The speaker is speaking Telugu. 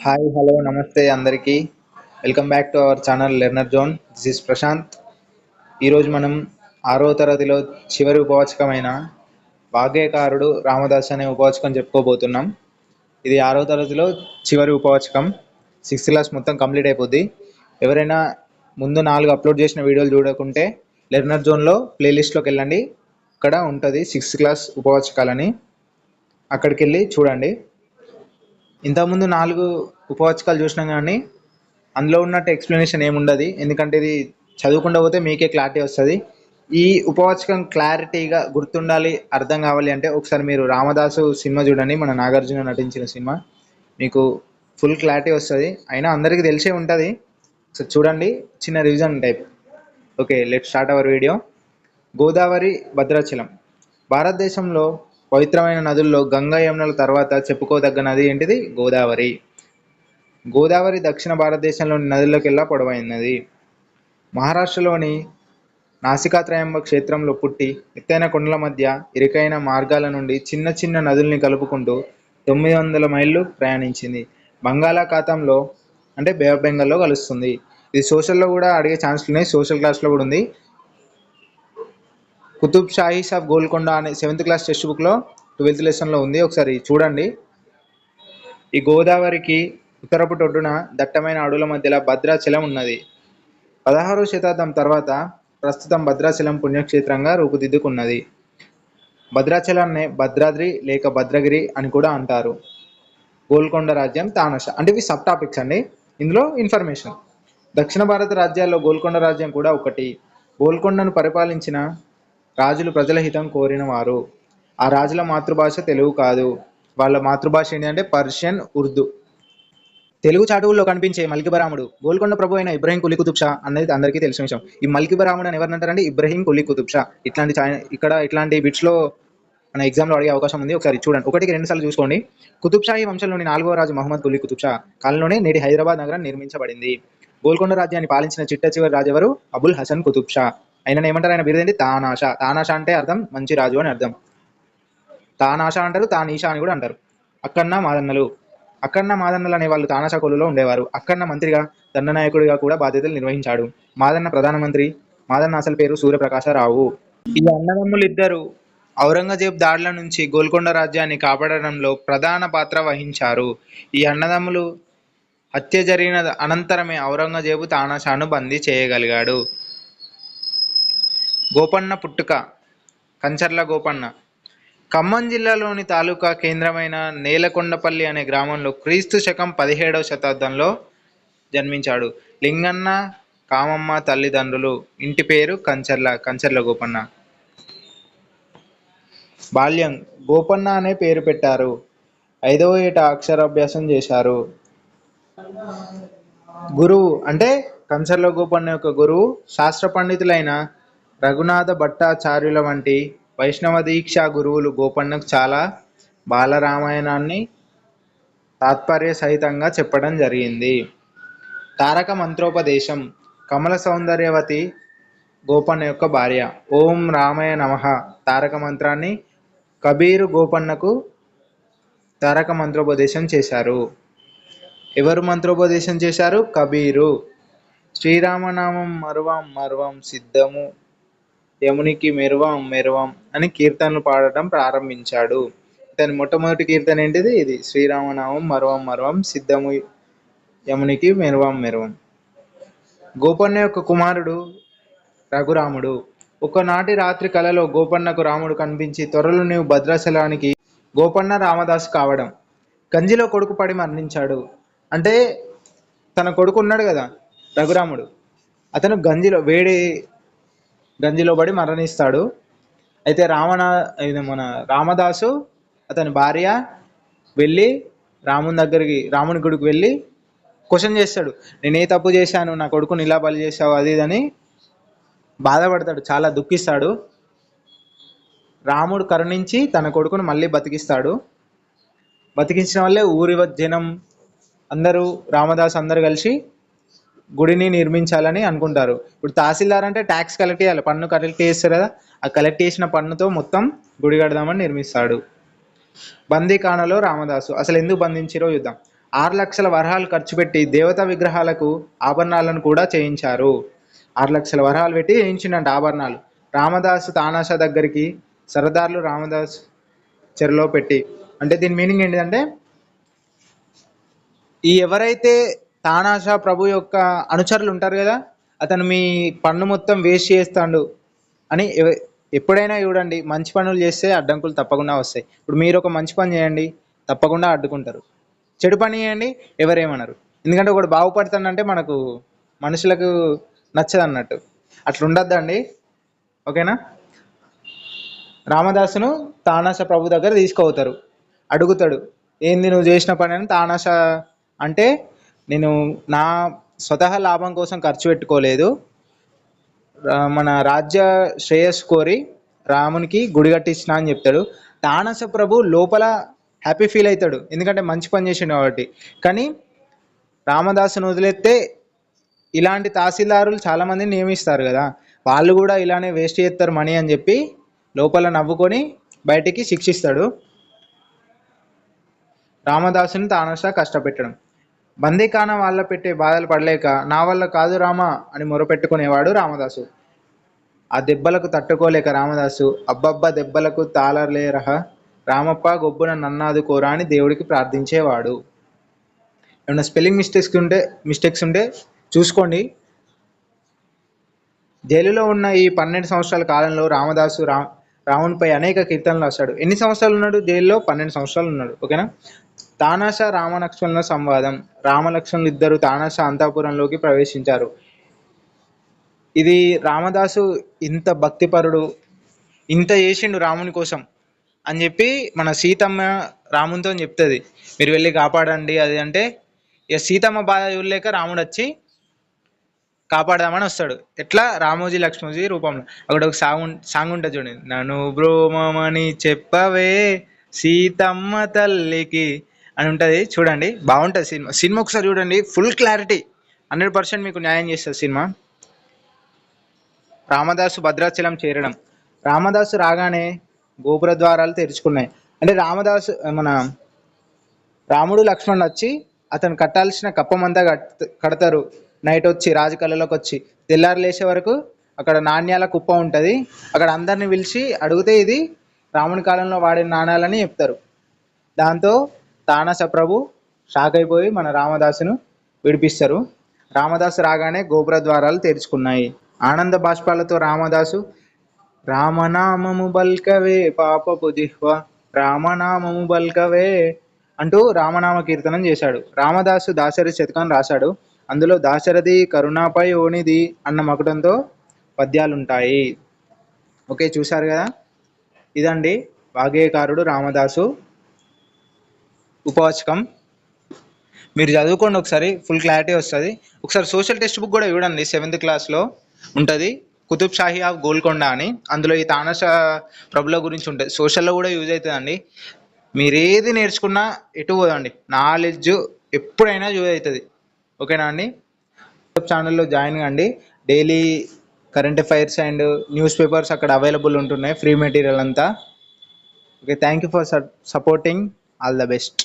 హాయ్ హలో నమస్తే అందరికీ. Welcome back to our channel learner zone. This is Prashant. ఈరోజు మనం 6వ తరగతిలో చివరి ఉపవాచకమైన వాగ్గేయకారుడు రామదాస్ అనే ఉపవాచకం చెప్పుకోబోతున్నాం. ఇది 6వ తరగతిలో చివరి ఉపవాచకం. 6th క్లాస్ మొత్తం కంప్లీట్ అయిపోద్ది. ఎవరైనా ముందు 4 అప్లోడ్ చేసిన వీడియోలు చూడకుంటే లెర్నర్ జోన్లో ప్లేలిస్ట్లోకి వెళ్ళండి. అక్కడ ఉంటుంది 6th క్లాస్ ఉపవాచకాలని, అక్కడికి వెళ్ళి చూడండి. ఇంతకుముందు 4 ఉపవాచకాలు చూసినాం కానీ అందులో ఉన్నట్టు ఎక్స్ప్లెనేషన్ ఏముండదు, ఎందుకంటే ఇది చదువుకుండా పోతే మీకే క్లారిటీ వస్తుంది. ఈ ఉపవాచకం క్లారిటీగా గుర్తుండాలి, అర్థం కావాలి అంటే ఒకసారి మీరు రామదాసు సినిమా చూడండి, మన నాగార్జున నటించిన సినిమా. మీకు ఫుల్ క్లారిటీ వస్తుంది. అయినా అందరికీ తెలిసే ఉంటుంది, సో చూడండి. చిన్న revision type. Okay, let start our video. Godavari, Bhadrachalam. భారతదేశంలో పవిత్రమైన నదుల్లో గంగా యమునల తర్వాత చెప్పుకోదగ్గ నది ఏంటిది? గోదావరి. గోదావరి దక్షిణ భారతదేశంలోని నదుల్లోకెల్లా పొడవైనది. మహారాష్ట్రలోని నాసికాత్రయంబ క్షేత్రంలో పుట్టి ఎత్తైన కొండల మధ్య ఇరుకైన మార్గాల నుండి చిన్న చిన్న నదుల్ని కలుపుకుంటూ 900 మైళ్ళు ప్రయాణించింది. బంగాళాఖాతంలో అంటే బే ఆఫ్ బెంగాల్లో కలుస్తుంది. ఇది సోషల్లో కూడా అడిగే ఛాన్స్లు ఉన్నాయి, సోషల్ క్లాస్లో కూడా ఉంది. కుతుబ్ షాహీస్ ఆఫ్ గోల్కొండ అనే 7th క్లాస్ టెక్స్ట్ బుక్లో 12th లెసన్లో ఉంది, ఒకసారి చూడండి. ఈ గోదావరికి ఉత్తరపు ఒడ్డున దట్టమైన అడవుల మధ్యలో భద్రాచలం ఉన్నది. 16వ శతాబ్దం తర్వాత ప్రస్తుతం భద్రాచలం పుణ్యక్షేత్రంగా రూపుదిద్దుకున్నది. భద్రాచలాన్ని భద్రాద్రి లేక భద్రగిరి అని కూడా అంటారు. గోల్కొండ రాజ్యం, తానష అంటే ఇవి సబ్ టాపిక్స్ అండి, ఇందులో ఇన్ఫర్మేషన్. దక్షిణ భారత రాజ్యాల్లో గోల్కొండ రాజ్యం కూడా ఒకటి. గోల్కొండను పరిపాలించిన రాజులు ప్రజల హితం కోరిన వారు. ఆ రాజుల మాతృభాష తెలుగు కాదు, వాళ్ళ మాతృభాష ఏంటంటే పర్షియన్, ఉర్దూ. తెలుగు చాటువుల్లో కనిపించే మల్కిబరాముడు గోల్కొండ ప్రభు అయిన ఇబ్రహీం కులీ కుతుబ్ షా అనేది అందరికీ తెలిసిన విషయం. ఈ మల్కిబరాముడు అని ఎవరినంటారంటే ఇబ్రహీం కులీ కుతుబ్ షా. ఇట్లాంటి బిట్స్లో మన ఎగ్జామ్లో అడిగే అవకాశం ఉంది, ఒకసారి చూడండి. 1కి 2 సార్లు చూసుకోండి. కుతుబ్ షాహీ వంశంలోని 4వ రాజు మహమ్మద్ కులీ కుతుబ్ షా కాలంలోనే నేటి హైదరాబాద్ నగరం నిర్మించబడింది. గోల్కొండ రాజ్యాన్ని పాలించిన చిట్ట చివరి రాజు ఎవరు? అబుల్ హసన్ కుతుబ్ షా. ఆయన ఏమంటారు? ఆయన బిరుదేంటి? తానాషా. తానాషా అంటే అర్థం మంచి రాజు అని అర్థం. తానాషా అంటారు, తానీషా అని కూడా అంటారు. అక్కన్న మాదన్నలు. అక్కన్న మాదన్నలు అనే వాళ్ళు తానాషా కొలువులో ఉండేవారు. అక్కన్న మంత్రిగా, దండనాయకుడిగా కూడా బాధ్యతలు నిర్వహించాడు. మాదన్న ప్రధానమంత్రి. మాదన్న అసలు పేరు సూర్యప్రకాశరావు. ఈ అన్నదమ్ములు ఇద్దరు ఔరంగజేబ్ దాడుల నుంచి గోల్కొండ రాజ్యాన్ని కాపాడడంలో ప్రధాన పాత్ర వహించారు. ఈ అన్నదమ్ములు హత్య జరిగిన అనంతరమే ఔరంగజేబు తానాషాను బందీ చేయగలిగాడు. గోపన్న పుట్టుక. కంచర్ల గోపన్న ఖమ్మం జిల్లాలోని తాలూకా కేంద్రమైన నేలకొండపల్లి అనే గ్రామంలో క్రీస్తు శకం 17వ శతాబ్దంలో జన్మించాడు. లింగన్న, కామమ్మ తల్లిదండ్రులు. ఇంటి పేరు కంచర్ల గోపన్న. బాల్యం. గోపన్న అనే పేరు పెట్టారు. 5వ ఏట అక్షరాభ్యాసం చేశారు. గురువు అంటే కంచర్ల గోపన్న యొక్క గురువు శాస్త్ర పండితులైన రఘునాథ భట్టాచార్యుల వంటి వైష్ణవ దీక్షా గురువులు గోపన్నకు చాలా బాలరామాయణాన్ని తాత్పర్య సహితంగా చెప్పడం జరిగింది. తారక మంత్రోపదేశం. కమల సౌందర్యవతి గోపన్న యొక్క భార్య. ఓం రామయ నమః తారక మంత్రాన్ని కబీరు గోపన్నకు తారక మంత్రోపదేశం చేశారు. ఎవరు మంత్రోపదేశం చేశారు? కబీరు. శ్రీరామనామం మరువం మరువం సిద్ధము యమునికి మెరువం మెరువం అని కీర్తనలు పాడటం ప్రారంభించాడు. ఇతని మొట్టమొదటి కీర్తన ఏంటిది? ఇది శ్రీరామనామం మరువం మరువం సిద్ధము యమునికి మెరువం మెరువం. గోపన్న యొక్క కుమారుడు రఘురాముడు. ఒకనాటి రాత్రి కలలో గోపన్నకు రాముడు కనిపించి త్వరలో నీవు భద్రాచలానికి గోపన్న రామదాసు కావడం. గంజిలో కొడుకు పడి మరణించాడు. అంటే తన కొడుకు ఉన్నాడు కదా రఘురాముడు, అతను వేడి గంజిలో పడి మరణిస్తాడు. అయితే మన రామదాసు అతని భార్య వెళ్ళి రాముని గుడికి వెళ్ళి క్వశ్చన్ చేస్తాడు. నేను ఏ తప్పు చేశాను, నా కొడుకుని ఇలా బలి చేశావు, అది ఇదని బాధపడతాడు, చాలా దుఃఖిస్తాడు. రాముడు కరుణించి తన కొడుకును మళ్ళీ బతికిస్తాడు. బతికించిన వల్లే ఊరి జనం అందరూ, రామదాస్ అందరూ కలిసి గుడిని నిర్మించాలని అనుకుంటారు. ఇప్పుడు తహసీల్దార్ అంటే ట్యాక్స్ కలెక్ట్ చేయాలి, పన్ను కలెక్ట్ చేస్తారు కదా, ఆ కలెక్ట్ చేసిన పన్నుతో మొత్తం గుడి కడదామని నిర్మిస్తాడు. బందీఖానలో రామదాసు. అసలు ఎందుకు బంధించారో చూద్దాం. 6 లక్షల వరహాలు ఖర్చు పెట్టి దేవతా విగ్రహాలకు ఆభరణాలను కూడా చేయించారు. 6 లక్షల వరహాలు పెట్టి చేయించిండంట ఆభరణాలు. రామదాసు తానాషా దగ్గరికి సరదార్లు రామదాస్ చెరలో పెట్టి. అంటే దీని మీనింగ్ ఏంటిదంటే, ఈ ఎవరైతే తానాషా ప్రభు యొక్క అనుచరులు ఉంటారు కదా, అతను మీ పన్ను మొత్తం వేస్ట్ చేస్తాడు అని ఎప్పుడైనా చూడండి, మంచి పనులు చేస్తే అడ్డంకులు తప్పకుండా వస్తాయి. ఇప్పుడు మీరు ఒక మంచి పని చేయండి, తప్పకుండా అడ్డుకుంటారు. చెడు పని చేయండి, ఎవరేమన్నారు. ఎందుకంటే ఒకడు బాగుపడతాడంటే మనకు మనుషులకు నచ్చదు అన్నట్టు. అట్లా ఉండద్దండి, ఓకేనా. రామదాసును తానాషా ప్రభు దగ్గర తీసుకుపోతారు. అడుగుతాడు, ఏంది నువ్వు చేసిన పని అని. తానాషా అంటే, నేను నా స్వతహా లాభం కోసం ఖర్చు పెట్టుకోలేదు, మన రాజ్య శ్రేయస్సు కోరి రామునికి గుడి కట్టించిన అని చెప్తాడు. తానాషా ప్రభు లోపల హ్యాపీ ఫీల్ అవుతాడు, ఎందుకంటే మంచి పని చేసిండు కాబట్టి. కానీ రామదాసును వదిలేస్తే ఇలాంటి తహసీల్దారులు చాలామందిని నియమిస్తారు కదా, వాళ్ళు కూడా ఇలానే వేస్ట్ చేస్తారు మనీ అని చెప్పి లోపల నవ్వుకొని బయటికి శిక్షిస్తాడు. రామదాసుని తానాషా కష్టపెట్టడం. బందీఖానా వాళ్ళ పెట్టే బాధలు పడలేక, నా వల్ల కాదు రామా అని మొరపెట్టుకునేవాడు రామదాసు. ఆ దెబ్బలకు తట్టుకోలేక రామదాసు, అబ్బబ్బా దెబ్బలకు తాళలేరహ రామప్ప గొబ్బున నన్నాదుకోరా అని దేవుడికి ప్రార్థించేవాడు. ఏమైనా స్పెల్లింగ్ మిస్టేక్స్ ఉంటే చూసుకోండి. జైలులో ఉన్న ఈ 12 సంవత్సరాల కాలంలో రామదాసు రామునిపై అనేక కీర్తనలు రాశాడు. ఎన్ని సంవత్సరాలు ఉన్నాడు జైల్లో? 12 సంవత్సరాలు ఉన్నాడు, ఓకేనా. తానాషా రామలక్ష్మణుల సంవాదం. రామలక్ష్మణులు ఇద్దరు తానాషా అంతఃపురంలోకి ప్రవేశించారు. ఇది రామదాసు ఇంత భక్తిపరుడు, ఇంత చేసిండు రాముని కోసం అని చెప్పి మన సీతమ్మ రామునితో చెప్తుంది, మీరు వెళ్ళి కాపాడండి అది అంటే. ఇక సీతమ్మ బాధ చూడలేక రాముడు వచ్చి కాపాడదామని వస్తాడు. ఎట్లా? రామోజీ లక్ష్మోజీ రూపంలో. అక్కడ ఒక సాంగ్ ఉంటుంది చూడండి, నన్ను బ్రోమని చెప్పవే సీతమ్మ తల్లికి అని ఉంటుంది చూడండి, బాగుంటుంది సినిమా ఒకసారి చూడండి, ఫుల్ క్లారిటీ, 100% మీకు న్యాయం చేస్తుంది సినిమా. రామదాసు భద్రాచలం చేరడం. రామదాసు రాగానే గోపుర ద్వారాలు తెరుచుకున్నాయి. అంటే మన రాముడు లక్ష్మణుడు వచ్చి అతను కట్టాల్సిన కప్పమంతా కడతారు. నైట్ వచ్చి రాజకళలోకి వచ్చి తెల్లారు లేచే వరకు అక్కడ నాణ్యాల కుప్ప ఉంటుంది. అక్కడ అందరిని పిలిచి అడిగితే ఇది రాముని కాలంలో వాడిన నాణ్యాలని చెప్తారు. దాంతో తానాషా ప్రభు షాక్ అయిపోయి మన రామదాసును విడిపిస్తారు. రామదాసు రాగానే గోపుర ద్వారాలు తెరుచుకున్నాయి. ఆనంద బాష్పాలతో రామదాసు, రామనామము బల్కవే పాపపు జిహ్వ రామనామము బల్కవే అంటూ రామనామ కీర్తనం చేశాడు. రామదాసు దాశరథి శతకం రాశాడు. అందులో దాశరథి కరుణాపై ఓనిది అన్న మకుటంతో పద్యాలుంటాయి. ఓకే, చూశారు కదా. ఇదండి వాగ్గేయకారుడు రామదాసు ఉపవాచకం. మీరు చదువుకోండి ఒకసారి, ఫుల్ క్లారిటీ వస్తుంది. ఒకసారి సోషల్ టెక్స్ట్ బుక్ కూడా చూడండి, 7th క్లాస్లో ఉంటుంది, కుతుబ్ షాహీ ఆఫ్ గోల్కొండ అని. అందులో ఈ తానాషా ప్రభుల గురించి ఉంటుంది. సోషల్లో కూడా యూజ్ అవుతుందండి. మీరు ఏది నేర్చుకున్నా ఎటు పోదండి, నాలెడ్జ్ ఎప్పుడైనా యూజ్ అవుతుంది, ఓకేనా అండి. యూట్యూబ్ ఛానల్లో జాయిన్ కండి. Daily current affairs and news papers అక్కడ అవైలబుల్ ఉంటున్నాయి, ఫ్రీ మెటీరియల్ అంతా. Okay, thank you for supporting. All the best.